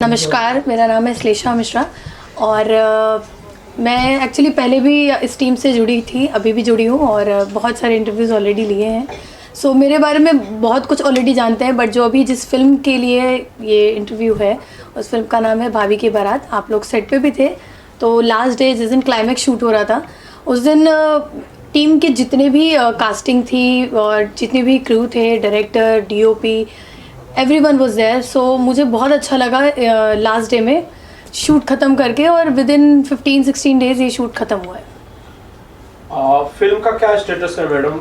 नमस्कार, मेरा नाम है श्लेषा मिश्रा और मैं एक्चुअली पहले भी इस टीम से जुड़ी थी, अभी भी जुड़ी हूँ और बहुत सारे इंटरव्यूज़ ऑलरेडी लिए हैं। सो मेरे बारे में बहुत कुछ ऑलरेडी जानते हैं, बट जो अभी जिस फिल्म के लिए ये इंटरव्यू है, उस फिल्म का नाम है भाभी की बारात। आप लोग सेट पे भी थे, तो लास्ट डे जिस दिन क्लाइमैक्स शूट हो रहा था, उस दिन टीम के जितने भी कास्टिंग थी और जितने भी क्रू थे, director, DOP, everyone was there. So मुझे बहुत अच्छा लगा लास्ट डे में शूट ख़त्म करके, और विद इन 15-16 डेज़ ये शूट ख़त्म हुआ है। फिल्म का क्या स्टेटस है मैडम?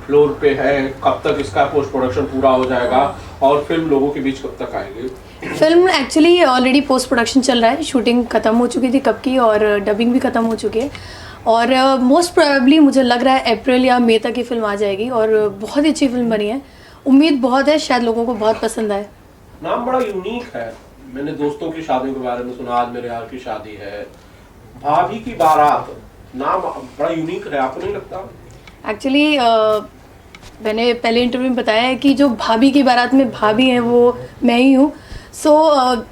फ्लोर पे है, कब तक इसका पोस्ट प्रोडक्शन पूरा हो जाएगा और फिल्म लोगों के बीच कब तक आएगी? Film actually already post production चल रहा है, शूटिंग ख़त्म हो चुकी थी कब की, और डबिंग भी ख़त्म हो चुकी है, और मोस्ट प्रोबेबली मुझे लग रहा है अप्रैल या मई तक ये फिल्म आ जाएगी। और बहुत ही अच्छी फिल्म बनी है, उम्मीद बहुत है शायद लोगों को बहुत पसंद आए। नाम बड़ा यूनिक है, मैंने दोस्तों की शादियों के बारे में सुना, आज मेरे यार की शादी है। भाभी की बारात नाम बड़ा यूनिक है, आपको नहीं लगता? एक्चुअली मैंने पहले इंटरव्यू में बताया है कि जो भाभी की बारात में भाभी है वो मैं ही हूँ। सो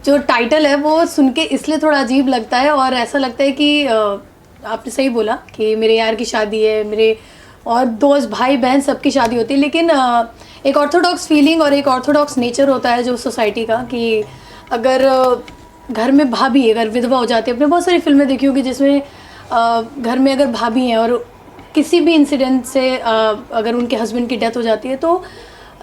जो टाइटल है वो सुन के इसलिए थोड़ा अजीब लगता है, और ऐसा लगता है कि आपने सही बोला कि मेरे यार की शादी है, मेरे और दोस्त भाई बहन सबकी शादी होती है, लेकिन एक ऑर्थोडॉक्स फीलिंग और एक ऑर्थोडॉक्स नेचर होता है जो सोसाइटी का, कि अगर घर में भाभी अगर विधवा हो जाती है, अपने बहुत सारी फिल्में देखी होगी जिसमें घर में अगर भाभी हैं और किसी भी इंसिडेंट से अगर उनके हस्बैंड की डेथ हो जाती है, तो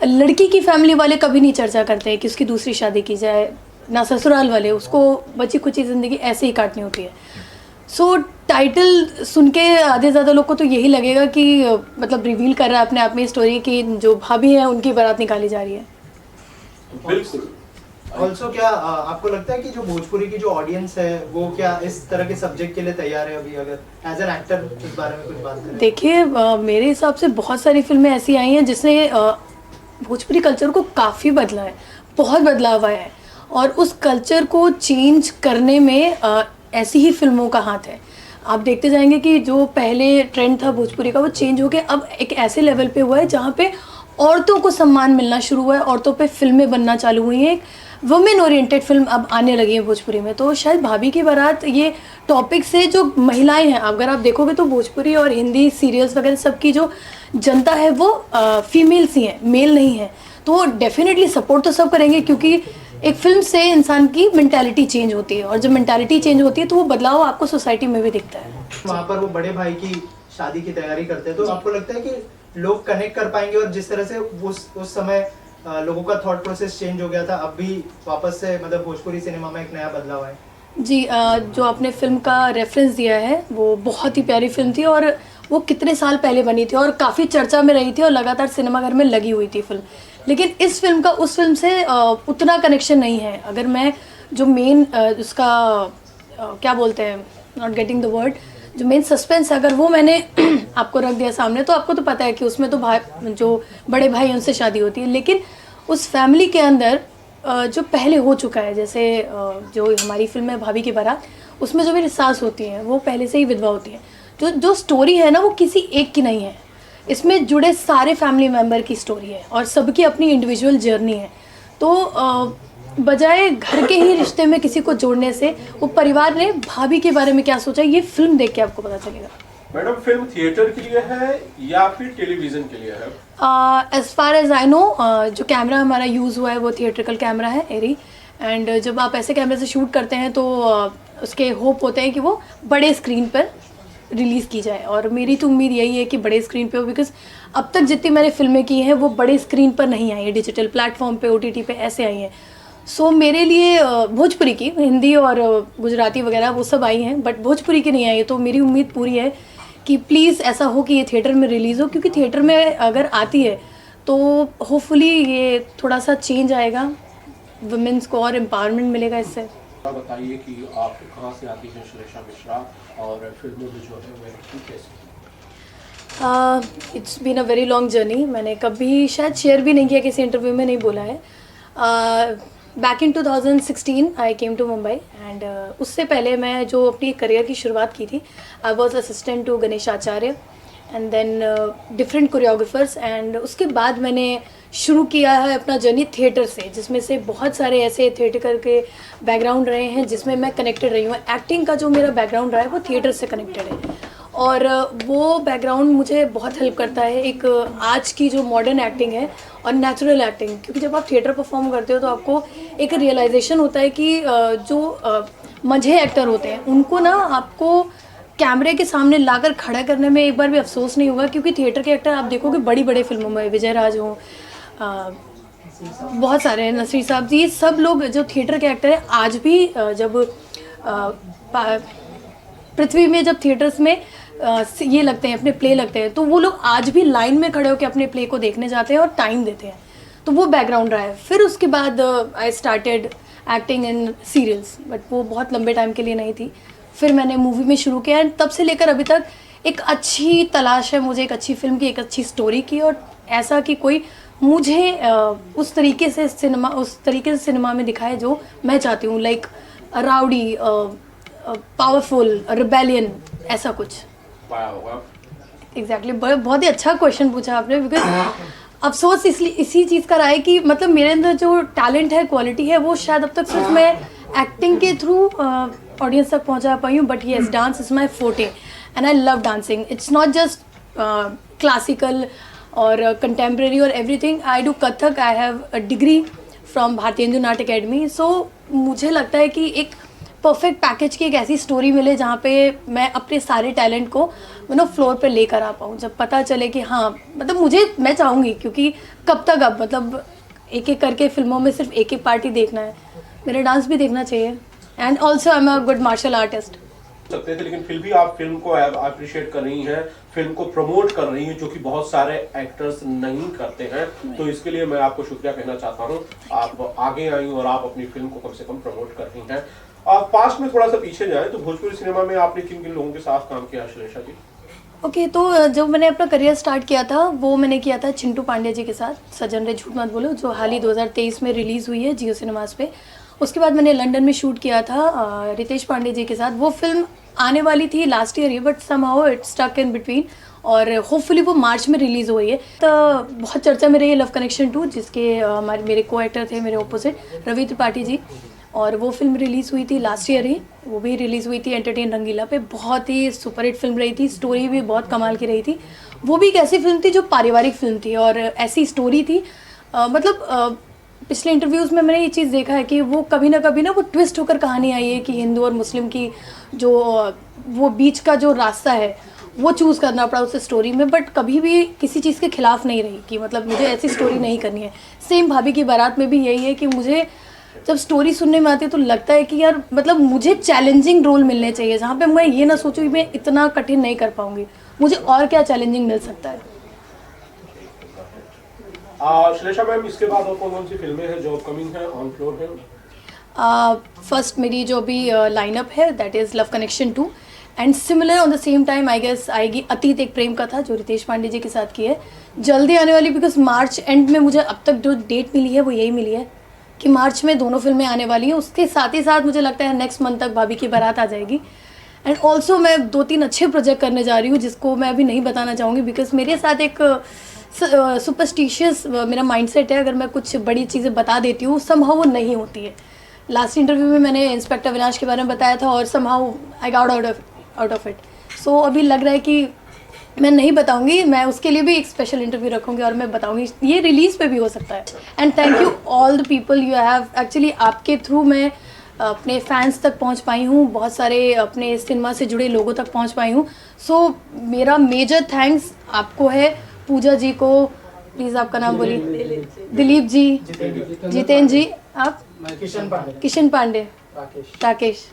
लड़की की फैमिली वाले कभी नहीं चर्चा करते हैं कि उसकी दूसरी शादी की जाए, ना ससुराल वाले, उसको बची खुची ज़िंदगी ऐसे ही काटनी होती है। सो टाइटल सुन के आधे ज़्यादा लोग को तो यही लगेगा कि मतलब रिवील कर रहा है अपने आप में स्टोरी की जो भाभी है उनकी बारात निकाली जा रही है। बिल्कुल। ऑल्सो क्या आपको लगता है कि जो भोजपुरी की जो ऑडियंस है वो क्या इस तरह के सब्जेक्ट के लिए तैयार है अभी, अगर एज एन एक्टर इस बारे में कुछ बात करें? देखिए, मेरे हिसाब से बहुत सारी फिल्में ऐसी आई हैं जिसने भोजपुरी कल्चर को काफ़ी बदला है, बहुत बदलाव आया है, और उस कल्चर को चेंज करने में ऐसी ही फिल्मों का हाथ है। आप देखते जाएंगे कि जो पहले ट्रेंड था भोजपुरी का वो चेंज होकर अब एक ऐसे लेवल पे हुआ है जहाँ पे औरतों को सम्मान मिलना शुरू हुआ है, औरतों पे फिल्में बनना चालू हुई हैं, एक वुमेन ओरिएंटेड फिल्म अब आने लगी है भोजपुरी में। तो शायद भाभी की बारात ये टॉपिक से जो महिलाएं हैं, अगर आप देखोगे तो भोजपुरी और हिंदी सीरियल्स वगैरह सबकी जो जनता है वो फीमेल्स ही हैं, मेल नहीं है, तो डेफिनेटली सपोर्ट तो सब करेंगे, क्योंकि एक फिल्म से इंसान की मेंटालिटी चेंज होती है, और जब मेंटालिटी चेंज होती है तो वो बदलाव आपको सोसाइटी में भी दिखता है। वहाँ पर वो बड़े भाई की शादी की तैयारी करते हैं, तो आपको लगता है कि लोग कनेक्ट कर पाएंगे, और जिस तरह से उस समय लोगों का थॉट प्रोसेस चेंज हो गया था, अब भी वापस से मतलब भोजपुरी सिनेमा में एक नया बदलाव है? जी, जो आपने फिल्म का रेफरेंस दिया है वो बहुत ही प्यारी फिल्म थी, और वो कितने साल पहले बनी थी और काफ़ी चर्चा में रही थी और लगातार सिनेमाघर में लगी हुई थी फिल्म, लेकिन इस फिल्म का उस फिल्म से उतना कनेक्शन नहीं है। अगर मैं जो मेन उसका क्या बोलते हैं, नॉट गेटिंग द वर्ड, जो मेन सस्पेंस है अगर वो मैंने आपको रख दिया सामने, तो आपको तो पता है कि उसमें तो भाई, जो बड़े भाई उनसे शादी होती है, लेकिन उस फैमिली के अंदर जो पहले हो चुका है, जैसे जो हमारी फिल्म है भाभी की बारात, उसमें जो मेरी सास होती हैं वो पहले से ही विधवा होती हैं। जो स्टोरी है ना वो किसी एक की नहीं है, इसमें जुड़े सारे फैमिली मेम्बर की स्टोरी है और सबकी अपनी इंडिविजुअल जर्नी है। तो बजाय घर के ही रिश्ते में किसी को जोड़ने से वो परिवार ने भाभी के बारे में क्या सोचा, ये फिल्म देख के आपको पता चलेगा। मैडम, फिल्म थिएटर के लिए है या फिर टेलीविजन के लिए है? As far as I know, जो कैमरा हमारा यूज़ हुआ है वो थिएट्रिकल कैमरा है, एरी, एंड जब आप ऐसे कैमरे से शूट करते हैं तो उसके होप होते हैं कि वो बड़े स्क्रीन पर रिलीज़ की जाए, और मेरी तो उम्मीद यही है कि बड़े स्क्रीन पे हो, बिकॉज अब तक जितनी मैंने फिल्में की हैं वो बड़े स्क्रीन पर नहीं आई है, डिजिटल प्लेटफॉर्म पे, OTT पे ऐसे आई हैं। सो मेरे लिए भोजपुरी की, हिंदी और गुजराती वगैरह वो सब आई हैं, बट भोजपुरी की नहीं आई है, तो मेरी उम्मीद पूरी है कि प्लीज़ ऐसा हो कि ये थिएटर में रिलीज़ हो, क्योंकि थिएटर में अगर आती है तो होपफुली ये थोड़ा सा चेंज आएगा, वुमेन्स को और एम्पावरमेंट मिलेगा इससे। बताइए कि आप कहाँ से आती हैं श्लेषा मिश्रा, और फिल्मों में जो है वो एक्टिंग कैसे? It's been a very long journey. मैंने कभी शायद शेयर भी नहीं किया, किसी इंटरव्यू में नहीं बोला है। Back in 2016 I came to Mumbai, and उससे पहले मैं जो अपनी करियर की शुरुआत की थी, I was assistant to Ganesh Acharya, and then different choreographers, and उसके बाद मैंने शुरू किया है अपना जर्नी थिएटर से, जिसमें से बहुत सारे ऐसे थिएटर के बैकग्राउंड रहे हैं जिसमें मैं कनेक्टेड रही हूँ। एक्टिंग का जो मेरा बैकग्राउंड रहा है वो थिएटर से कनेक्टेड है, और वो बैकग्राउंड मुझे बहुत हेल्प करता है एक आज की जो मॉडर्न एक्टिंग है और नेचुरल एक्टिंग, क्योंकि जब आप थिएटर परफॉर्म करते हो तो आपको एक रियलाइजेशन होता है कि जो मंझे एक्टर होते हैं उनको ना आपको कैमरे के सामने लाकर खड़ा करने में एक बार भी अफसोस नहीं हुआ, क्योंकि थिएटर के एक्टर आप देखोगे बड़ी बड़ी फिल्मों में, विजय राज हो, बहुत सारे हैं, नसरी साहब जी, ये सब लोग जो थिएटर के एक्टर हैं आज भी जब पृथ्वी में जब थिएटर्स में ये लगते हैं, अपने प्ले लगते हैं, तो वो लोग आज भी लाइन में खड़े होकर अपने प्ले को देखने जाते हैं और टाइम देते हैं। तो वो बैकग्राउंड रहा है। फिर उसके बाद I started acting in serials, but वो बहुत लंबे टाइम के लिए नहीं थी। फिर मैंने मूवी में शुरू किया, एंड तब से लेकर अभी तक एक अच्छी तलाश है मुझे एक अच्छी फिल्म की, एक अच्छी स्टोरी की, और ऐसा कि कोई मुझे उस तरीके से सिनेमा में दिखाए जो मैं चाहती हूँ, लाइक राउडी, पावरफुल, रिबेलियन, ऐसा कुछ। पाया होगा एग्जैक्टली बहुत ही अच्छा क्वेश्चन पूछा आपने, बिकॉज अफसोस इसलिए इसी चीज़ का रहा है कि मतलब मेरे अंदर जो टैलेंट है, क्वालिटी है, वो शायद अब तक सिर्फ मैं एक्टिंग के थ्रू ऑडियंस तक पहुंचा पाई हूँ। But yes, dance is my forte and I love dancing. It's not just classical और कंटेम्प्रेरी और everything. I do Kathak, I have a degree from भारतीय हिंदू नाट्य अकेडमी। सो मुझे लगता है कि एक परफेक्ट पैकेज की एक ऐसी स्टोरी मिले जहाँ पे मैं अपने सारे टैलेंट को फ्लोर पे लेकर आ पाऊँ, जब पता चले कि हाँ मतलब मैं चाहूँगी, क्योंकि कब तक अब मतलब एक एक करके फिल्मों में सिर्फ एक एक पार्टी देखना है, मेरा डांस भी देखना चाहिए। And also I am a good martial artist सकते थे, लेकिन फिर भी आप फिल्म को अप्रिशिएट कर रही हैं, फिल्म को प्रमोट कर रही हैं, जो कि बहुत सारे एक्टर्स नहीं करते हैं। तो इसके लिए मैं आपको शुक्रिया कहना चाहता हूं। आप आगे आई और आप अपनी फिल्म को कम से कम प्रमोट कर रही हैं। आप पास्ट में थोड़ा सा पीछे जाएं तो भोजपुरी सिनेमा में आपने किन किन लोगों के साथ काम किया, श्लेषा जी? ओके, तो जब मैंने अपना करियर स्टार्ट किया था वो मैंने किया था चिंटू पांडे जी के साथ, सजन रे झूठ मत बोलो, जो हाल ही 2023 में रिलीज़ हुई है जियो सिनेमास पे। उसके बाद मैंने लंदन में शूट किया था रितेश पांडे जी के साथ। वो फिल्म आने वाली थी लास्ट ईयर ही, but somehow it stuck in between, और होपफुली वो मार्च में रिलीज़ हुई है। तो बहुत चर्चा में रही है लव कनेक्शन 2, जिसके मेरे को एक्टर थे मेरे ऑपोजिट रवि त्रिपाठी जी, और वो फिल्म रिलीज़ हुई थी लास्ट ईयर ही। वो भी रिलीज़ हुई थी एंटरटेन रंगीला पे, बहुत ही सुपरहिट फिल्म रही थी, स्टोरी भी बहुत कमाल की रही थी। वो भी एक ऐसी फिल्म थी जो पारिवारिक फिल्म थी और ऐसी स्टोरी थी, पिछले इंटरव्यूज़ में मैंने ये चीज़ देखा है कि वो कभी ना कभी ना वो ट्विस्ट होकर कहानी आई है कि हिंदू और मुस्लिम की जो वो बीच का जो रास्ता है वो चूज़ करना पड़ा उस स्टोरी में, बट कभी भी किसी चीज़ के खिलाफ नहीं रही कि मतलब मुझे ऐसी स्टोरी नहीं करनी है। सेम भाभी की बारात में भी यही है कि मुझे जब स्टोरी सुनने में आती है तो लगता है कि यार मतलब मुझे चैलेंजिंग रोल मिलने चाहिए, जहाँ पे मैं ये ना सोचूं कि मैं इतना कठिन नहीं कर पाऊंगी, मुझे और क्या चैलेंजिंग मिल सकता है। श्लेषा मैम, इसके बाद और कौन सी फिल्में हैं जो अपकमिंग है, ऑन फ्लोर है? फर्स्ट मेरी जो भी लाइनअप है that is love connection 2, and similar on the same time I guess आएगी अतीत एक प्रेम कथा, जो रितेश पांडे जी के साथ की है, जल्दी आने वाली। बिकॉज मार्च एंड में मुझे अब तक जो डेट मिली है वो यही मिली है कि मार्च में दोनों फिल्में आने वाली हैं। उसके साथ ही साथ मुझे लगता है नेक्स्ट मंथ तक भाभी की बारात आ जाएगी। एंड ऑल्सो मैं 2-3 अच्छे प्रोजेक्ट करने जा रही हूँ जिसको मैं अभी नहीं बताना चाहूँगी, बिकॉज मेरे साथ एक सुपरस्टिशियस मेरा माइंडसेट है। अगर मैं कुछ बड़ी चीज़ें बता देती हूँ समहाउ वो नहीं होती है। लास्ट इंटरव्यू में मैंने इंस्पेक्टर विनाश के बारे में बताया था और somehow I got out of it. So अभी लग रहा है कि मैं नहीं बताऊंगी, मैं उसके लिए भी एक स्पेशल इंटरव्यू रखूंगी और मैं बताऊंगी, ये रिलीज़ पे भी हो सकता है। And thank you all the people you have, actually आपके थ्रू मैं अपने फैंस तक पहुंच पाई हूँ, बहुत सारे अपने सिनेमा से जुड़े लोगों तक पहुंच पाई हूँ। सो मेरा मेजर थैंक्स आपको है, पूजा जी को, प्लीज़ आपका नाम बोलिए। दिलीप जी, जितेंद्र जी, आप? किशन पांडे, राकेश,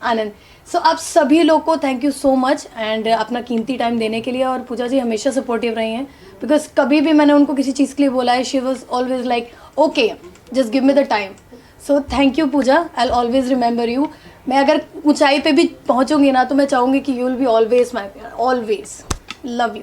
आनंद। सो आप सभी लोग को thank you so much and अपना कीमती टाइम देने के लिए। और पूजा जी हमेशा सपोर्टिव रही हैं, बिकॉज कभी भी मैंने उनको किसी चीज़ के लिए बोला है she was always like okay just give me the time. So thank you Pooja, I will always remember you. मैं अगर ऊंचाई पे भी पहुंचूंगी ना तो मैं चाहूँगी कि you will be always my, always love you.